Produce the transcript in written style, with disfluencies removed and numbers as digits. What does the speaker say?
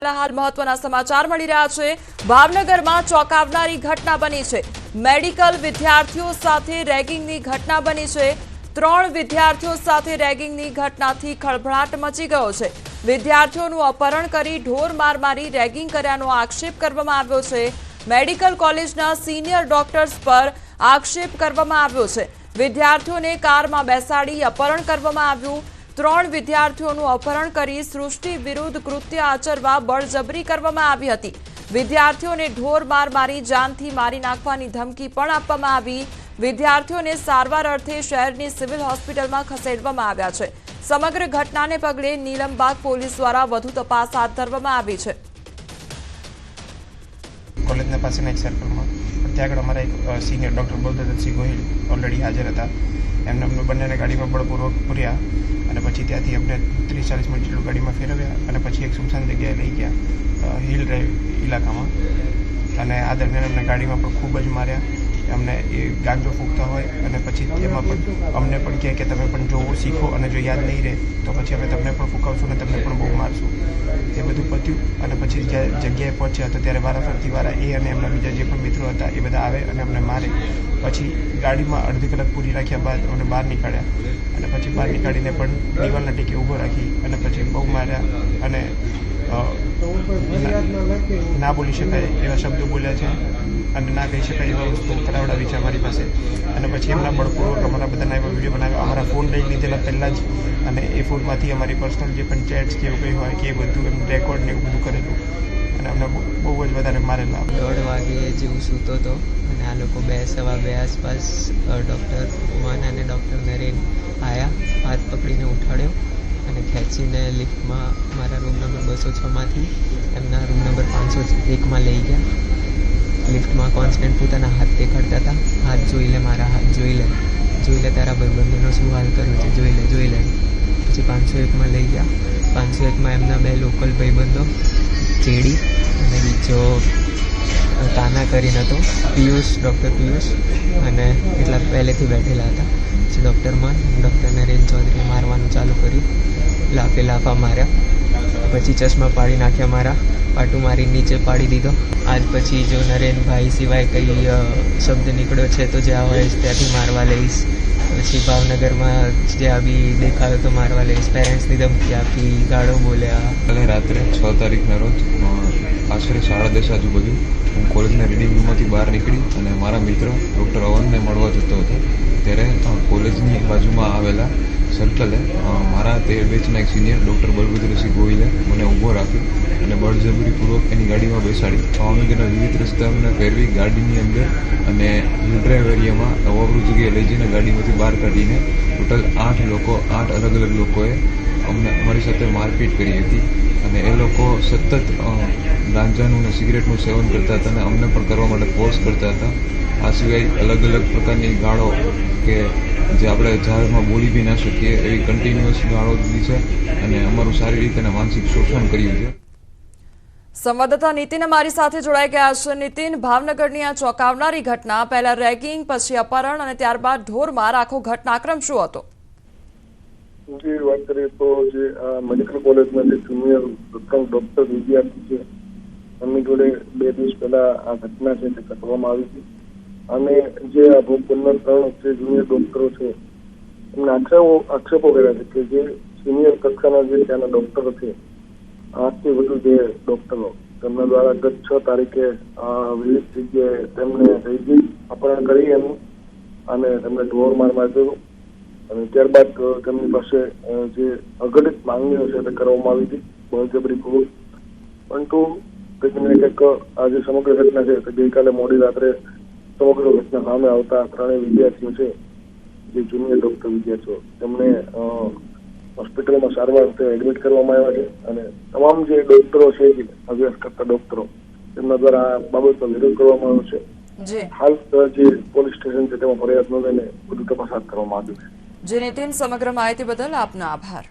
हाल महत्वना समाचार मળી રહ્યા છે। ભાવનગરમાં ચોંકાવનારી ઘટના બની છે। મેડિકલ વિદ્યાર્થીઓ સાથે રેગિંગની ઘટના બની છે। 3 વિદ્યાર્થીઓ સાથે રેગિંગની ઘટનાથી ખળભળાટ મચી ગયો છે। વિદ્યાર્થીઓનું અપહરણ કરી ઢોર માર મારી રેગિંગ કર્યાનો આક્ષેપ કરવામાં આવ્યો છે। મેડિકલ કોલેજના સિનિયર ડોક્ટર્સ પર આક્ષેપ કરવામાં આવ્યો છે। વિદ્યાર્થીઓને કારમાં બેસાડી અપહરણ કરવામાં આવ્યું। 3 વિદ્યાર્થીઓનું અપહરણ કરી સૃષ્ટિ વિરુદ્ધ કૃત્ય આચરવા બળજબરી કરવામાં આવી હતી। વિદ્યાર્થીઓને ઢોર માર મારી જાનથી મારી નાખવાની ધમકી પણ આપવામાં આવી। વિદ્યાર્થીઓને સારવાર અર્થે શહેરની સિવિલ હોસ્પિટલમાં ખસેડવામાં આવ્યા છે। સમગ્ર ઘટનાને પગલે નીલમબાગ પોલીસ દ્વારા વધુ તપાસ હાથ ધરવામાં આવી છે। કોલેજના પાસેના એક સર્કલમાં ત્યાં આગળ અમારા એક senior doctor Baldevsinh Gohil already હાજર હતા। એમને અમને બંનેને ગાડીમાં બળપૂર્વક પૂર્યા અને પછી ત્યાંથી અમને 30-40 મિનિટ જેટલું ગાડીમાં ફેરવ્યા અને પછી એક સુમસાન જગ્યાએ લઈ ગયા હિલ ડ્રાઈવ ઇલાકામાં। અને આ દરમિયાન અમને ગાડીમાં પણ ખૂબ જ માર્યા। અમને એ ગાંજો ફૂંકતા હોય અને પછી એમાં પણ અમને પણ કહે કે તમે પણ જોવો શીખો અને જો યાદ નહીં રહે તો પછી અમે તમને પણ ફૂંકાવશું અને તમને પણ બહુ મારશું। એ બધું પત્યું અને પછી જ્યારે જગ્યાએ પહોંચ્યા તો ત્યારે વારાફરતી વારા એ અને એમના બીજા જે પણ મિત્રો હતા એ બધા આવે અને અમને મારે। પછી ગાડીમાં અડધી કલાક પૂરી રાખ્યા બાદ અમને બહાર નીકાળ્યા અને પછી બહાર નીકાળીને પણ દિવાલના ટેકે ઊભો રાખી અને પછી બહુ માર્યા અને ના બોલી શકાય એવા શબ્દો બોલ્યા છે અને ના કહી શકાય એવા વસ્તુ કરાવડાવી છે અમારી પાસે। અને પછી એમના બળપૂર્વક અમારા બધાના એવા વિડીયો બનાવ્યા। અમારા ફોન લઈ લીધેલા પહેલાં જ અને એ ફોનમાંથી અમારી પર્સનલ જે પણ ચેટ્સ કે એવું કંઈ હોય કે એ બધું એમ રેકોર્ડ ને એવું બધું કરેલું અને અમને બહુ જ વધારે મારેલા। 1:30 વાગે જેવું સૂતો હતો અને આ લોકો 2:15 આસપાસ ડૉક્ટર મન અને ડૉક્ટર નરેન આવ્યા, હાથ પકડીને ઉઠાડ્યો અને ખેંચીને લિફ્ટમાં મારા રૂમ નંબર 206માંથી એમના રૂમ નંબર 501માં લઈ ગયા। લિફ્ટમાં કોન્સ્ટન્ટ પોતાના હાથ દેખાડતા હતા, હાથ જોઈ લે, મારા હાથ જોઈ લે તારા ભાઈબંધોનો શું હાલ કર્યો છે, જોઈ લે। પછી 501માં લઈ ગયા। 501માં એમના 2 લોકલ ભાઈબંધો ચેડી અને બીજો તાના કરીને હતો પિયુષ, ડૉક્ટર પિયુષ અને એટલા પહેલેથી બેઠેલા હતા। પછી ડૉક્ટર મન, ડૉક્ટર નરેન ચૌધરીએ મારવાનું ચાલુ કર્યું, લાફા માર્યા। પછી ચશ્મા પાડી નાખ્યા, મારા પાટું મારી નીચે પાડી દીધો। આજ પછી જો નરેનભાઈ સિવાય કંઈ શબ્દ નીકળ્યો છે તો જ્યાં હોય ત્યાંથી મારવા લઈશ। પછી ભાવનગરમાં જ્યાં બી દેખાયો તો મારવા લઈશ। પેરેન્ટ્સની ધમકી આપી, ગાળો બોલ્યા। કાલે રાત્રે 6 તારીખના રોજ આશરે 10:30 આજુબાજુ હું કોલેજના રીડિંગ રૂમમાંથી બહાર નીકળી અને મારા મિત્ર ડૉક્ટર અવનને મળવા જતો હતો। ત્યારે કોલેજની બાજુમાં આવેલા સર્કલે મારા તે બેચના એક સિનિયર ડૉક્ટર બલભદ્રસિંહ ગોહિલે મને ઊભો રાખ્યો અને બળજબરીપૂર્વક એની ગાડીમાં બેસાડી ભાવનગરના વિવિધ રસ્તાઓને ફેરવી ગાડીની અંદર અને હિલ ડ્રાઈવ એરિયામાં અવરું જગ્યાએ લઈ જઈને ગાડીમાંથી બહાર કાઢીને ટોટલ 8 અલગ અલગ લોકોએ અમારી સાથે મારપીટ કરી હતી અને એ લોકો સતત ગાંજાનું અને સિગરેટનું સેવન કરતા હતા અને અમને પણ કરવા માટે ફોર્સ કરતા હતા। આ સિવાય અલગ અલગ પ્રકારની ગાળો કે જે આપણે જાહેરમાં બોલી બી ના શકીએ એવી કન્ટિન્યુઅસ ગાળો દીધી છે અને અમારું શારીરિક અને માનસિક શોષણ કર્યું છે। સંવાદદાતા નીતિન અમારી સાથે જોડાઈ ગયા છે। નીતિન, ભાવનગરની આ ચોંકાવનારી ઘટના, પહેલા રેગિંગ, પછી અપહરણ અને ત્યારબાદ ઢોરમાર, આખો ઘટનાક્રમ શું હતો? जी बात करें तो જે મેડિકલ કોલેજના જે સિનિયર ડોક્ટર વિદ્યાર્થી છે એમની જોડે 2 દિવસ પહેલા આ ઘટના છે તે કરવામાં આવી હતી અને જે આ ભોગ બનનાર 3 જે જુનિયર ડોક્ટરો છે એમને આક્ષેપો કર્યા છે કે જે સિનિયર કક્ષાના જે ત્યાંના ડોક્ટરો છે, 8થી વધુ જે ડોક્ટરો, તેમના દ્વારા ગત 6 તારીખે વિવિધ જગ્યાએ તેમને રેગિંગ, અપહરણ કરી એનું અને તેમને ઢોર માર માર્યો અને ત્યારબાદ તેમની પાસે જે અઘટિત માંગણીઓ છે તે કરવામાં આવી હતી બળજબરીપૂર્વક। પરંતુ કંઈક આ જે સમગ્ર ઘટના છે તે ગઈકાલે મોડી રાત્રે સમગ્ર ઘટના સામે આવતા 3 વિદ્યાર્થીઓ છે, જે જુનિયર ડોક્ટર વિદ્યાર્થીઓ, તેમને હોસ્પિટલમાં સારવાર અર્થે એડમિટ કરવામાં આવ્યા છે અને તમામ જે ડોક્ટરો છે, જે અભ્યાસ કરતા ડોક્ટરો, તેમના દ્વારા આ બાબતનો વિરોધ કરવામાં આવ્યો છે। હાલ જે પોલીસ સ્ટેશન છે તેમાં ફરિયાદ નોંધીને વધુ તપાસ હાથ કરવામાં આવી છે। જે નીતિન, સમગ્ર માહિતી બદલ આપનો આભાર।